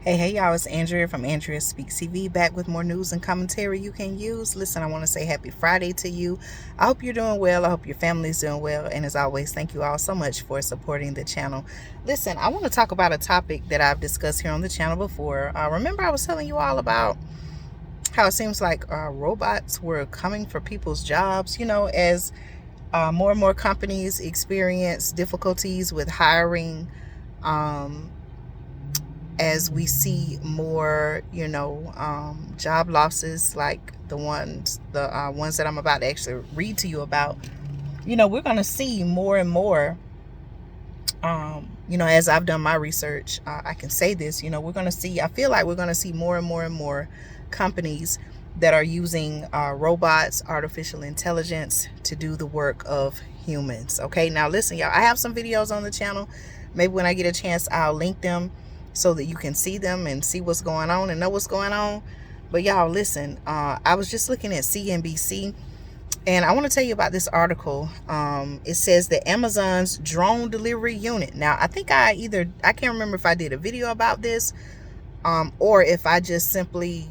Hey, y'all, it's Andrea from Andrea Speaks TV, back with more news and commentary you can use. Listen, I want to say happy Friday to you. I hope you're doing well. I hope your family's doing well. And as always, thank you all so much for supporting the channel. Listen, I want to talk about a topic that I've discussed here on the channel before. Remember I was telling you all about how it seems like robots were coming for people's jobs, as more and more companies experience difficulties with hiring, as we see more, job losses like the ones that I'm about to actually read to you about. We're going to see more and more, as I've done my research, I can say this, I feel like we're going to see more and more and more companies that are using robots, artificial intelligence to do the work of humans. Okay, now listen, y'all, I have some videos on the channel. Maybe when I get a chance, I'll link them so that you can see them and see what's going on and know what's going on. But y'all, listen, I was just looking at CNBC, and I want to tell you about this article. It says that Amazon's drone delivery unit. Now, I think I can't remember if I did a video about this, or if I just simply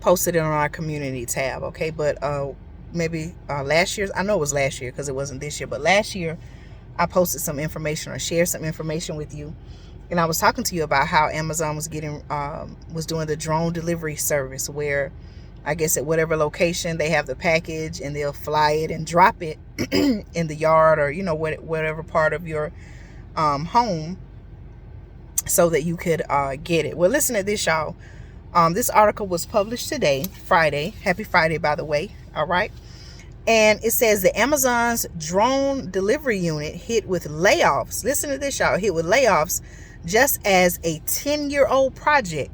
posted it on our community tab. Okay, but maybe last year, I know it was last year because it wasn't this year, but last year I posted some information or shared some information with you. And I was talking to you about how Amazon was doing the drone delivery service, where I guess at whatever location they have the package and they'll fly it and drop it in the yard, or whatever part of your home, so that you could get it. Well, listen to this, y'all. This article was published today, Friday. Happy Friday, by the way. All right. And it says that Amazon's drone delivery unit hit with layoffs. Listen to this, y'all. Hit with layoffs just as a 10-year-old project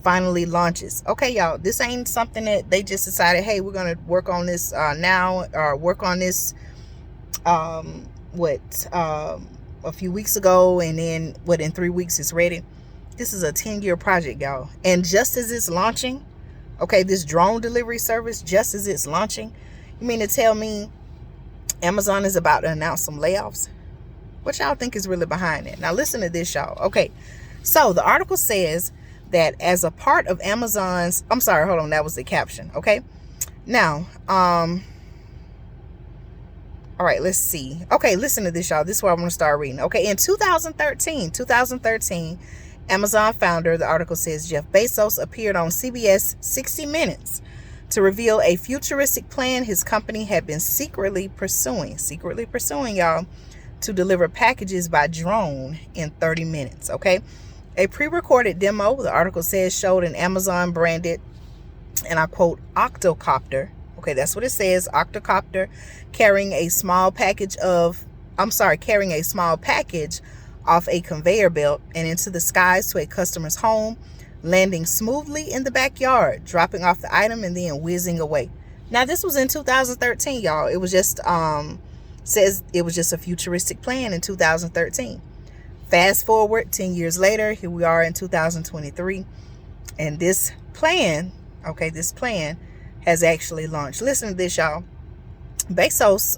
finally launches. Okay, y'all, this ain't something that they just decided, hey, we're going to work on this now, or work on this a few weeks ago, and then in 3 weeks it's ready. This is a 10-year project, y'all. And just as it's launching, okay, this drone delivery service, just as it's launching, you mean to tell me Amazon is about to announce some layoffs? What y'all think is really behind it? Now listen to this, y'all. Okay, so the article says that as a part of Amazon's, I'm sorry, hold on, that was the caption. Okay, now all right, let's see. Okay, listen to this, y'all. This is where I'm gonna start reading. Okay, in 2013, Amazon founder, the article says, Jeff Bezos appeared on CBS 60 Minutes to reveal a futuristic plan his company had been secretly pursuing, y'all, to deliver packages by drone in 30 minutes. Okay, a pre-recorded demo, the article says, showed an Amazon branded, and I quote, octocopter. Okay, that's what it says, octocopter, carrying a small package off a conveyor belt and into the skies to a customer's home, landing smoothly in the backyard, dropping off the item, and then whizzing away. Now, this was in 2013, y'all. It was just says it was just a futuristic plan in 2013. Fast forward 10 years later, here we are in 2023, and this plan has actually launched. Listen to this, y'all. Bezos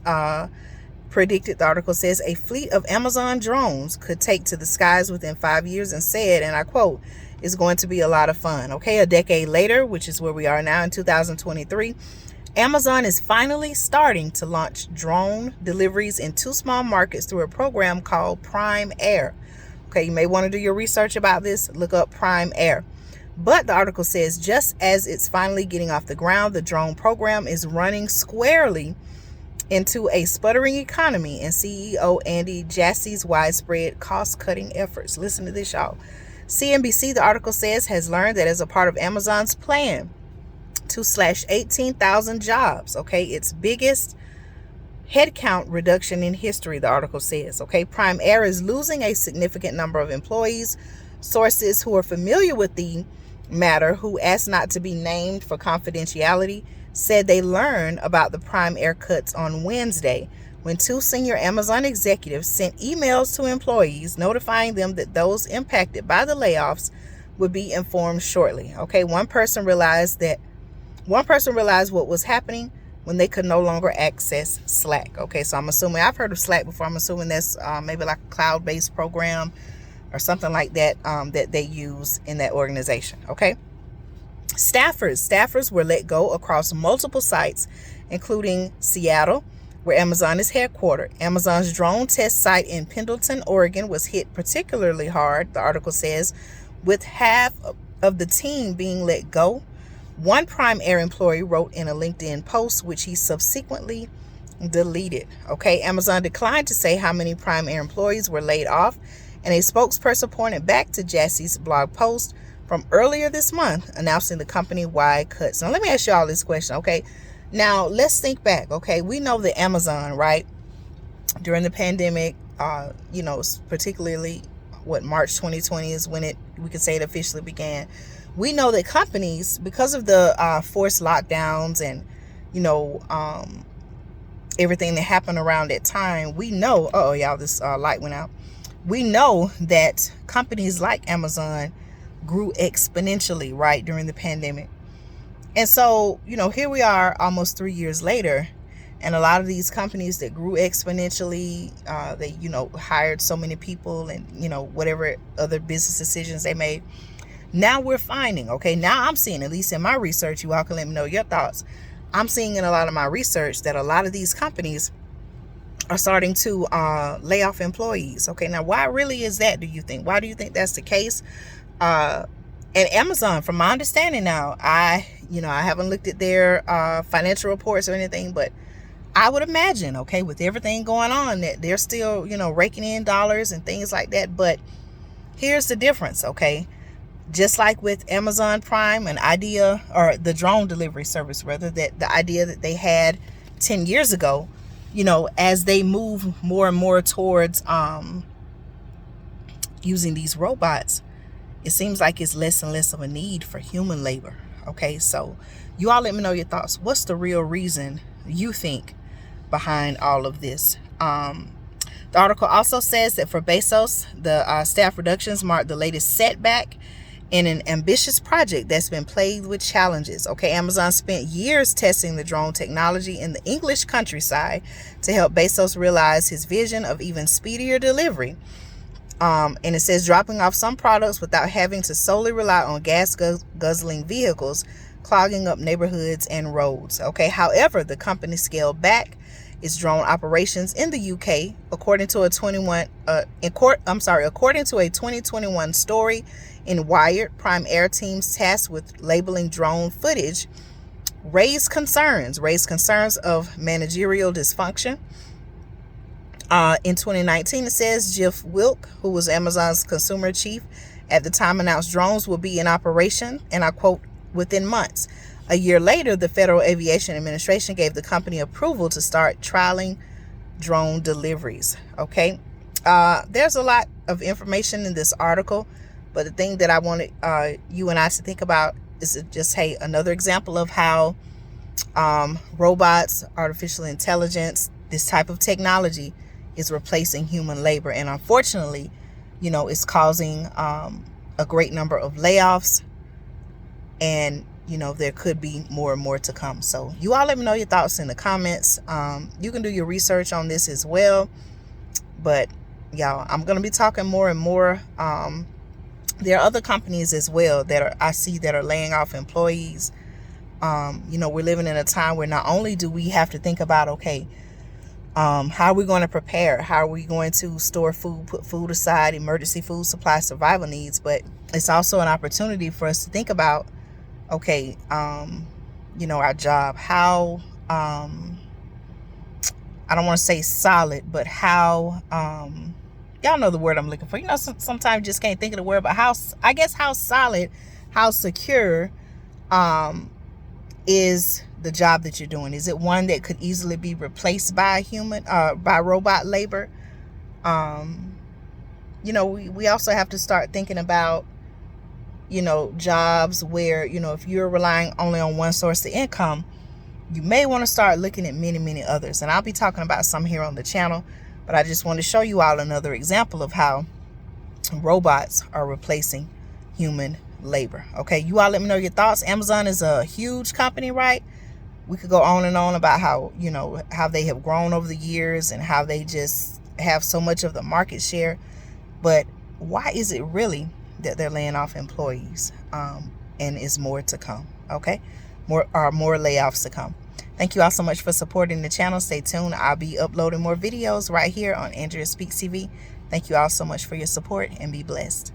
predicted, the article says, a fleet of Amazon drones could take to the skies within 5 years, and said, and I quote, "It's going to be a lot of fun." Okay, a decade later, which is where we are now in 2023, Amazon is finally starting to launch drone deliveries in 2 small markets through a program called Prime Air. Okay, you may want to do your research about this. Look up Prime Air. But the article says, just as it's finally getting off the ground, the drone program is running squarely into a sputtering economy and CEO Andy Jassy's widespread cost-cutting efforts. Listen to this, y'all. CNBC, the article says, has learned that as a part of Amazon's plan to slash 18,000 jobs, okay, its biggest headcount reduction in history, the article says. Okay, Prime Air is losing a significant number of employees. Sources who are familiar with the matter, who asked not to be named for confidentiality, said they learned about the Prime Air cuts on Wednesday, when 2 senior Amazon executives sent emails to employees notifying them that those impacted by the layoffs would be informed shortly. Okay, one person realized what was happening when they could no longer access Slack. Okay, so I'm assuming, I've heard of Slack before. I'm assuming that's maybe like a cloud-based program or something like that, that they use in that organization. Okay. Staffers were let go across multiple sites, including Seattle, where Amazon is headquartered. Amazon's drone test site in Pendleton, Oregon was hit particularly hard, the article says, with half of the team being let go. One Prime Air employee wrote in a LinkedIn post, which he subsequently deleted. Okay, Amazon declined to say how many Prime Air employees were laid off, and a spokesperson pointed back to Jassie's blog post from earlier this month announcing the company-wide cuts. Now, let me ask you all this question, okay? Now, let's think back, okay? We know that Amazon, right, during the pandemic, particularly March 2020 is when we could say it officially began. We know that companies, because of the forced lockdowns and, everything that happened around that time, we know, this light went out. We know that companies like Amazon grew exponentially, right, during the pandemic. And so, here we are almost 3 years later, and a lot of these companies that grew exponentially, they, hired so many people and, whatever other business decisions they made. Now we're finding, okay, now I'm seeing, at least in my research, you all can let me know your thoughts. I'm seeing in a lot of my research that a lot of these companies are starting to lay off employees. Okay, now why really is that, do you think? Why do you think that's the case? And Amazon, from my understanding now, I haven't looked at their financial reports or anything, but I would imagine, okay, with everything going on, that they're still, raking in dollars and things like that. But here's the difference, okay? Just like with Amazon Prime, an idea, or the drone delivery service, rather, that the idea that they had 10 years ago, as they move more and more towards using these robots, it seems like it's less and less of a need for human labor. Okay, so you all let me know your thoughts. What's the real reason you think behind all of this? The article also says that for Bezos, the staff reductions mark the latest setback in an ambitious project that's been plagued with challenges. Okay, Amazon spent years testing the drone technology in the English countryside to help Bezos realize his vision of even speedier delivery. And it says dropping off some products without having to solely rely on gas guzzling vehicles, clogging up neighborhoods and roads. Okay, however, the company scaled back its drone operations in the UK, according to a 2021 story in Wired. Prime Air teams tasked with labeling drone footage raised concerns of managerial dysfunction. In 2019, it says Jeff Wilk, who was Amazon's consumer chief at the time, announced drones will be in operation, and I quote, within months. A year later, the Federal Aviation Administration gave the company approval to start trialing drone deliveries. Okay, there's a lot of information in this article, but the thing that I wanted you and I to think about is just, hey, another example of how robots, artificial intelligence, this type of technology is replacing human labor. And unfortunately, it's causing a great number of layoffs, and there could be more and more to come. So you all let me know your thoughts in the comments. You can do your research on this as well, but y'all, I'm going to be talking more and more. There are other companies as well I see that are laying off employees. We're living in a time where not only do we have to think about, okay, how are we going to prepare? How are we going to store food, put food aside, emergency food supply, survival needs? But it's also an opportunity for us to think about, okay, our job, how, I don't want to say solid, but how, y'all know the word I'm looking for. Sometimes you just can't think of the word, but how solid, how secure, is the job that you're doing? Is it one that could easily be replaced by by robot labor? We also have to start thinking about, jobs where, if you're relying only on one source of income, you may want to start looking at many, many others. And I'll be talking about some here on the channel, but I just want to show you all another example of how robots are replacing human labor. Okay, you all let me know your thoughts. Amazon is a huge company, right? We could go on and on about how, how they have grown over the years and how they just have so much of the market share. But why is it really that they're laying off employees? And is more to come. Okay, more layoffs to come. Thank you all so much for supporting the channel. Stay tuned. I'll be uploading more videos right here on Andrea Speaks TV. Thank you all so much for your support, and be blessed.